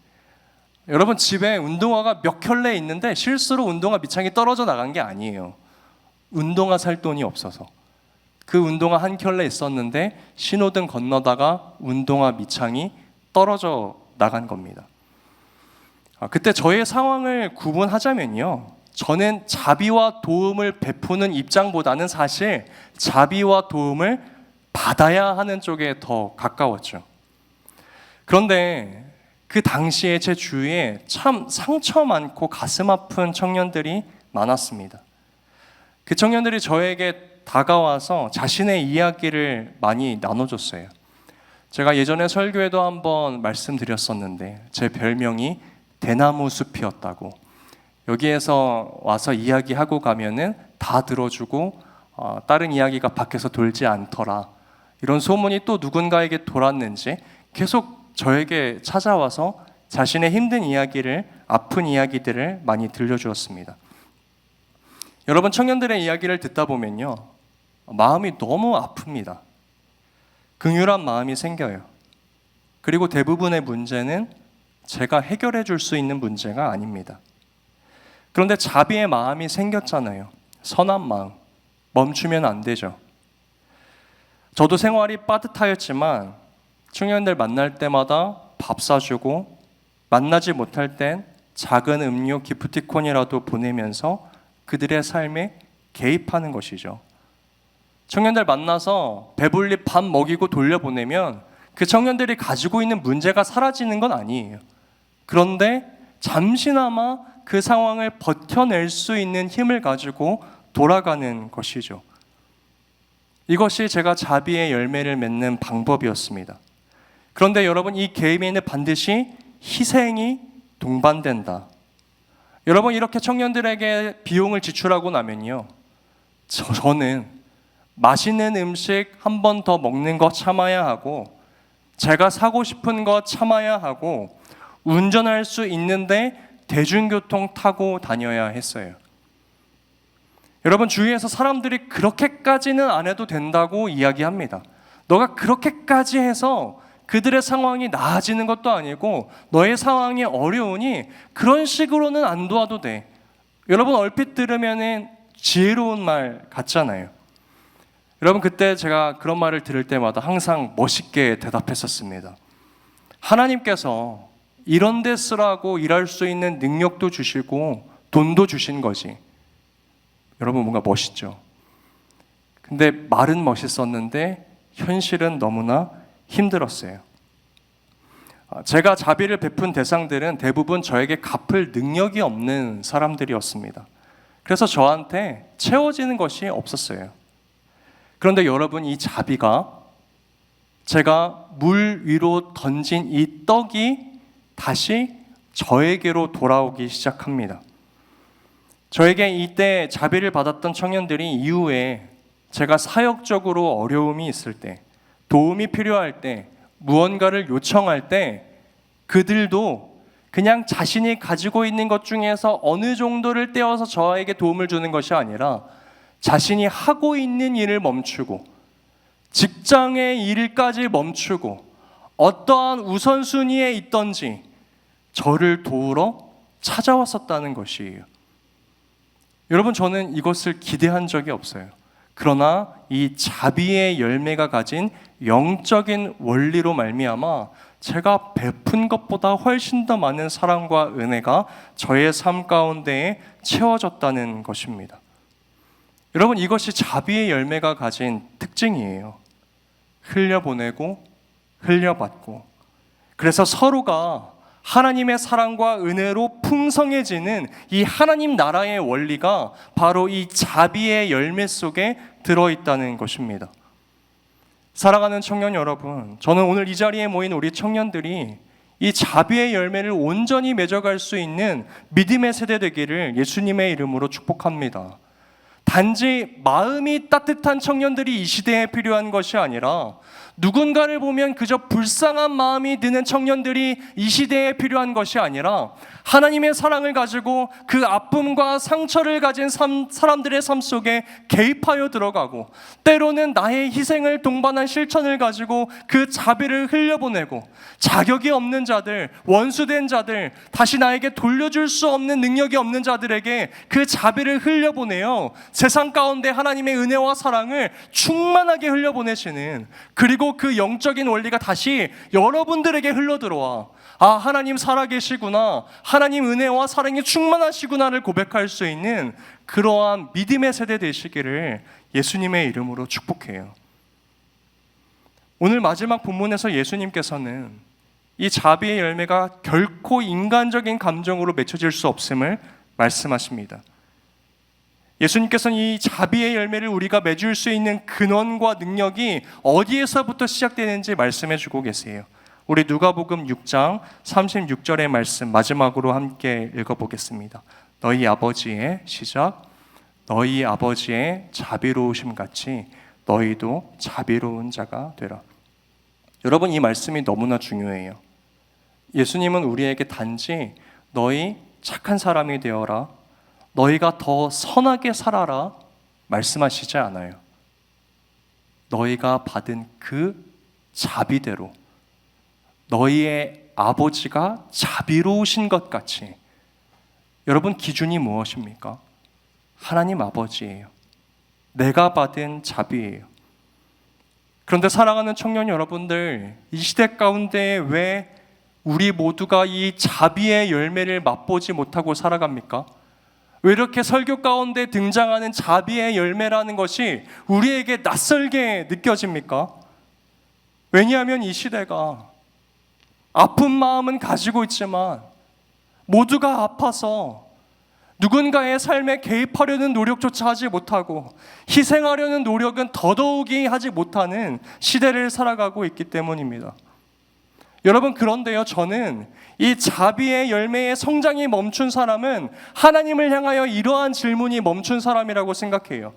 Speaker 1: 여러분 집에 운동화가 몇 켤레 있는데 실수로 운동화 밑창이 떨어져 나간 게 아니에요. 운동화 살 돈이 없어서. 그 운동화 한 켤레 있었는데 신호등 건너다가 운동화 밑창이 떨어져 나간 겁니다. 그때 저의 상황을 구분하자면요, 저는 자비와 도움을 베푸는 입장보다는 사실 자비와 도움을 받아야 하는 쪽에 더 가까웠죠. 그런데 그 당시에 제 주위에 참 상처 많고 가슴 아픈 청년들이 많았습니다. 그 청년들이 저에게 다가와서 자신의 이야기를 많이 나눠줬어요. 제가 예전에 설교에도 한번 말씀드렸었는데 제 별명이 대나무 숲이었다고. 여기에서 와서 이야기하고 가면은 다 들어주고 다른 이야기가 밖에서 돌지 않더라. 이런 소문이 또 누군가에게 돌았는지 계속 저에게 찾아와서 자신의 힘든 이야기를, 아픈 이야기들을 많이 들려주었습니다. 여러분, 청년들의 이야기를 듣다 보면요, 마음이 너무 아픕니다. 긍휼한 마음이 생겨요. 그리고 대부분의 문제는 제가 해결해 줄 수 있는 문제가 아닙니다. 그런데 자비의 마음이 생겼잖아요. 선한 마음. 멈추면 안 되죠. 저도 생활이 빠듯하였지만 청년들 만날 때마다 밥 사주고, 만나지 못할 땐 작은 음료 기프티콘이라도 보내면서 그들의 삶에 개입하는 것이죠. 청년들 만나서 배불리 밥 먹이고 돌려보내면 그 청년들이 가지고 있는 문제가 사라지는 건 아니에요. 그런데 잠시나마 그 상황을 버텨낼 수 있는 힘을 가지고 돌아가는 것이죠. 이것이 제가 자비의 열매를 맺는 방법이었습니다. 그런데 여러분, 이 개입에는 반드시 희생이 동반된다. 여러분, 이렇게 청년들에게 비용을 지출하고 나면요, 저는 맛있는 음식 한 번 더 먹는 거 참아야 하고, 제가 사고 싶은 거 참아야 하고, 운전할 수 있는데 대중교통 타고 다녀야 했어요. 여러분, 주위에서 사람들이 그렇게까지는 안 해도 된다고 이야기합니다. 너가 그렇게까지 해서 그들의 상황이 나아지는 것도 아니고 너의 상황이 어려우니 그런 식으로는 안 도와도 돼. 여러분, 얼핏 들으면 지혜로운 말 같잖아요. 여러분, 그때 제가 그런 말을 들을 때마다 항상 멋있게 대답했었습니다. 하나님께서 이런 데 쓰라고 일할 수 있는 능력도 주시고 돈도 주신 거지. 여러분, 뭔가 멋있죠? 근데 말은 멋있었는데 현실은 너무나 힘들었어요. 제가 자비를 베푼 대상들은 대부분 저에게 갚을 능력이 없는 사람들이었습니다. 그래서 저한테 채워지는 것이 없었어요. 그런데 여러분, 이 자비가, 제가 물 위로 던진 이 떡이 다시 저에게로 돌아오기 시작합니다. 저에게 이때 자비를 받았던 청년들이 이후에 제가 사역적으로 어려움이 있을 때, 도움이 필요할 때, 무언가를 요청할 때 그들도 그냥 자신이 가지고 있는 것 중에서 어느 정도를 떼어서 저에게 도움을 주는 것이 아니라 자신이 하고 있는 일을 멈추고, 직장의 일까지 멈추고, 어떠한 우선순위에 있던지 저를 도우러 찾아왔었다는 것이에요. 여러분, 저는 이것을 기대한 적이 없어요. 그러나 이 자비의 열매가 가진 영적인 원리로 말미암아 제가 베푼 것보다 훨씬 더 많은 사랑과 은혜가 저의 삶 가운데에 채워졌다는 것입니다. 여러분, 이것이 자비의 열매가 가진 특징이에요. 흘려보내고 흘려받고. 그래서 서로가 하나님의 사랑과 은혜로 풍성해지는 이 하나님 나라의 원리가 바로 이 자비의 열매 속에 들어있다는 것입니다. 사랑하는 청년 여러분, 저는 오늘 이 자리에 모인 우리 청년들이 이 자비의 열매를 온전히 맺어갈 수 있는 믿음의 세대 되기를 예수님의 이름으로 축복합니다. 단지 마음이 따뜻한 청년들이 이 시대에 필요한 것이 아니라 누군가를 보면 그저 불쌍한 마음이 드는 청년들이 이 시대에 필요한 것이 아니라 하나님의 사랑을 가지고 그 아픔과 상처를 가진 사람들의 삶 속에 개입하여 들어가고, 때로는 나의 희생을 동반한 실천을 가지고 그 자비를 흘려보내고, 자격이 없는 자들, 원수된 자들, 다시 나에게 돌려줄 수 없는 능력이 없는 자들에게 그 자비를 흘려보내어 세상 가운데 하나님의 은혜와 사랑을 충만하게 흘려보내시는, 그리고 그 영적인 원리가 다시 여러분들에게 흘러들어와 하나님 살아계시구나, 하나님 은혜와 사랑이 충만하시구나를 고백할 수 있는 그러한 믿음의 세대 되시기를 예수님의 이름으로 축복해요. 오늘 마지막 본문에서 예수님께서는 이 자비의 열매가 결코 인간적인 감정으로 맺혀질 수 없음을 말씀하십니다. 예수님께서는 이 자비의 열매를 우리가 맺을 수 있는 근원과 능력이 어디에서부터 시작되는지 말씀해 주고 계세요. 우리 누가복음 6장 36절의 말씀 마지막으로 함께 읽어보겠습니다. 너희 아버지의 시작, 너희 아버지의 자비로우심 같이 너희도 자비로운 자가 되라. 여러분, 이 말씀이 너무나 중요해요. 예수님은 우리에게 단지 너희 착한 사람이 되어라, 너희가 더 선하게 살아라 말씀하시지 않아요. 너희가 받은 그 자비대로 너희의 아버지가 자비로우신 것 같이. 여러분, 기준이 무엇입니까? 하나님 아버지예요. 내가 받은 자비예요. 그런데 사랑하는 청년 여러분들, 이 시대 가운데 왜 우리 모두가 이 자비의 열매를 맛보지 못하고 살아갑니까? 왜 이렇게 설교 가운데 등장하는 자비의 열매라는 것이 우리에게 낯설게 느껴집니까? 왜냐하면 이 시대가 아픈 마음은 가지고 있지만 모두가 아파서 누군가의 삶에 개입하려는 노력조차 하지 못하고 희생하려는 노력은 더더욱이 하지 못하는 시대를 살아가고 있기 때문입니다. 여러분, 그런데요, 저는 이 자비의 열매의 성장이 멈춘 사람은 하나님을 향하여 이러한 질문이 멈춘 사람이라고 생각해요.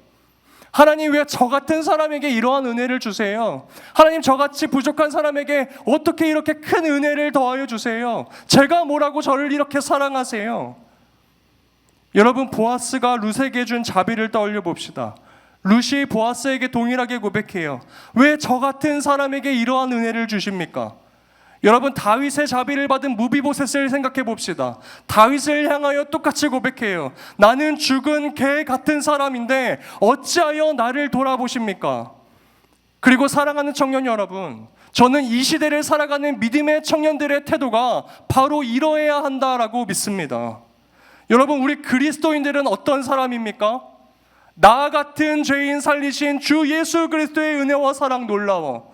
Speaker 1: 하나님, 왜 저 같은 사람에게 이러한 은혜를 주세요? 하나님, 저같이 부족한 사람에게 어떻게 이렇게 큰 은혜를 더하여 주세요? 제가 뭐라고 저를 이렇게 사랑하세요? 여러분, 보아스가 룻에게 준 자비를 떠올려 봅시다. 룻이 보아스에게 동일하게 고백해요. 왜 저 같은 사람에게 이러한 은혜를 주십니까? 여러분, 다윗의 자비를 받은 무비보셋을 생각해 봅시다. 다윗을 향하여 똑같이 고백해요. 나는 죽은 개 같은 사람인데 어찌하여 나를 돌아보십니까? 그리고 사랑하는 청년 여러분, 저는 이 시대를 살아가는 믿음의 청년들의 태도가 바로 이러해야 한다라고 믿습니다. 여러분, 우리 그리스도인들은 어떤 사람입니까? 나 같은 죄인 살리신 주 예수 그리스도의 은혜와 사랑 놀라워.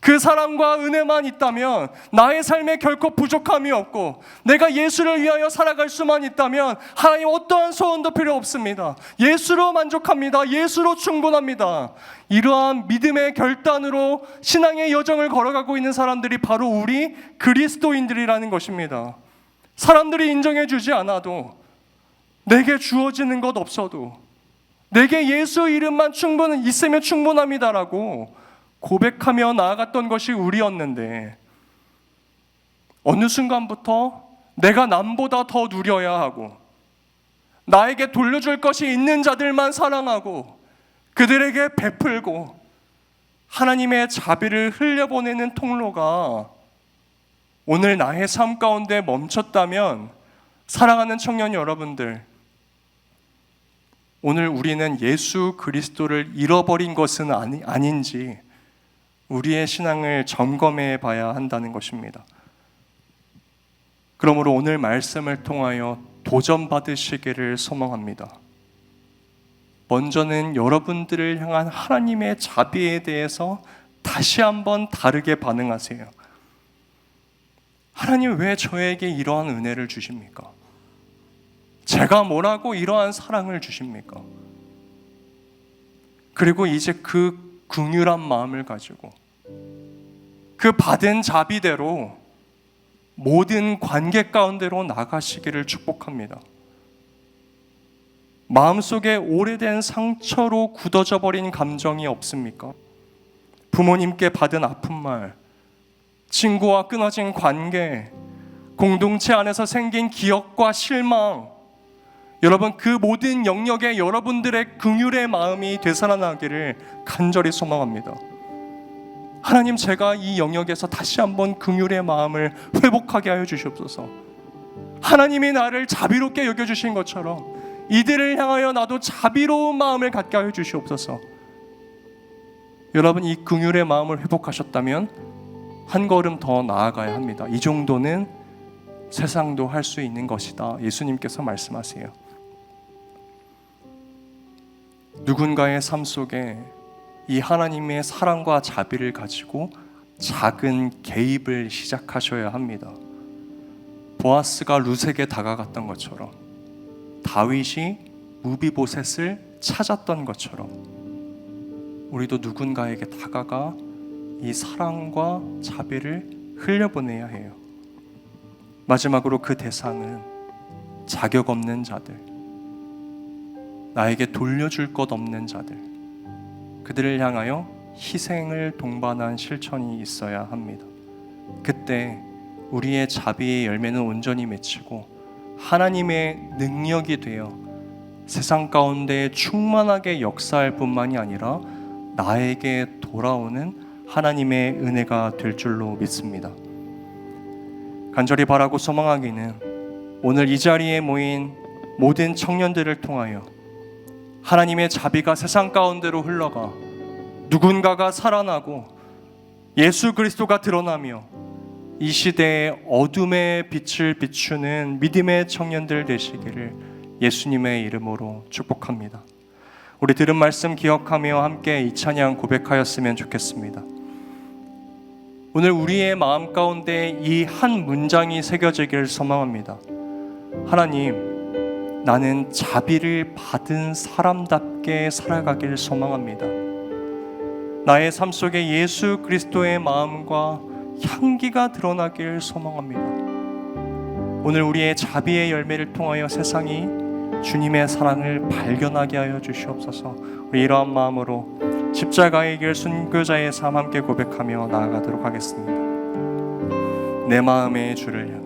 Speaker 1: 그 사랑과 은혜만 있다면 나의 삶에 결코 부족함이 없고, 내가 예수를 위하여 살아갈 수만 있다면 하나님 어떠한 소원도 필요 없습니다. 예수로 만족합니다. 예수로 충분합니다. 이러한 믿음의 결단으로 신앙의 여정을 걸어가고 있는 사람들이 바로 우리 그리스도인들이라는 것입니다. 사람들이 인정해 주지 않아도, 내게 주어지는 것 없어도 내게 예수 이름만 있으면 충분합니다라고 고백하며 나아갔던 것이 우리였는데, 어느 순간부터 내가 남보다 더 누려야 하고 나에게 돌려줄 것이 있는 자들만 사랑하고 그들에게 베풀고 하나님의 자비를 흘려보내는 통로가 오늘 나의 삶 가운데 멈췄다면, 사랑하는 청년 여러분들, 오늘 우리는 예수 그리스도를 잃어버린 것은 아닌지 우리의 신앙을 점검해 봐야 한다는 것입니다. 그러므로 오늘 말씀을 통하여 도전받으시기를 소망합니다. 먼저는 여러분들을 향한 하나님의 자비에 대해서 다시 한번 다르게 반응하세요. 하나님 왜 저에게 이러한 은혜를 주십니까? 제가 뭐라고 이러한 사랑을 주십니까? 그리고 이제 그 긍휼한 마음을 가지고 그 받은 자비대로 모든 관계 가운데로 나가시기를 축복합니다. 마음속에 오래된 상처로 굳어져 버린 감정이 없습니까? 부모님께 받은 아픈 말, 친구와 끊어진 관계, 공동체 안에서 생긴 기억과 실망, 여러분 그 모든 영역에 여러분들의 긍휼의 마음이 되살아나기를 간절히 소망합니다. 하나님, 제가 이 영역에서 다시 한번 긍휼의 마음을 회복하게 하여 주시옵소서. 하나님이 나를 자비롭게 여겨주신 것처럼 이들을 향하여 나도 자비로운 마음을 갖게 하여 주시옵소서. 여러분, 이 긍휼의 마음을 회복하셨다면 한 걸음 더 나아가야 합니다. 이 정도는 세상도 할 수 있는 것이다. 예수님께서 말씀하세요. 누군가의 삶 속에 이 하나님의 사랑과 자비를 가지고 작은 개입을 시작하셔야 합니다. 보아스가 룻에게 다가갔던 것처럼, 다윗이 무비보셋을 찾았던 것처럼 우리도 누군가에게 다가가 이 사랑과 자비를 흘려보내야 해요. 마지막으로 그 대상은 자격 없는 자들, 나에게 돌려줄 것 없는 자들, 그들을 향하여 희생을 동반한 실천이 있어야 합니다. 그때 우리의 자비의 열매는 온전히 맺히고 하나님의 능력이 되어 세상 가운데 충만하게 역사할 뿐만이 아니라 나에게 돌아오는 하나님의 은혜가 될 줄로 믿습니다. 간절히 바라고 소망하기는 오늘 이 자리에 모인 모든 청년들을 통하여 하나님의 자비가 세상 가운데로 흘러가 누군가가 살아나고 예수 그리스도가 드러나며 이 시대의 어둠의 빛을 비추는 믿음의 청년들 되시기를 예수님의 이름으로 축복합니다. 우리 들은 말씀 기억하며 함께 이 찬양 고백하였으면 좋겠습니다. 오늘 우리의 마음 가운데 이 한 문장이 새겨지기를 소망합니다. 하나님, 나는 자비를 받은 사람답게 살아가길 소망합니다. 나의 삶 속에 예수 그리스도의 마음과 향기가 드러나길 소망합니다. 오늘 우리의 자비의 열매를 통하여 세상이 주님의 사랑을 발견하게 하여 주시옵소서. 우리 이러한 마음으로 십자가의 길 순교자의 삶 함께 고백하며 나아가도록 하겠습니다. 내 마음의 주를 향해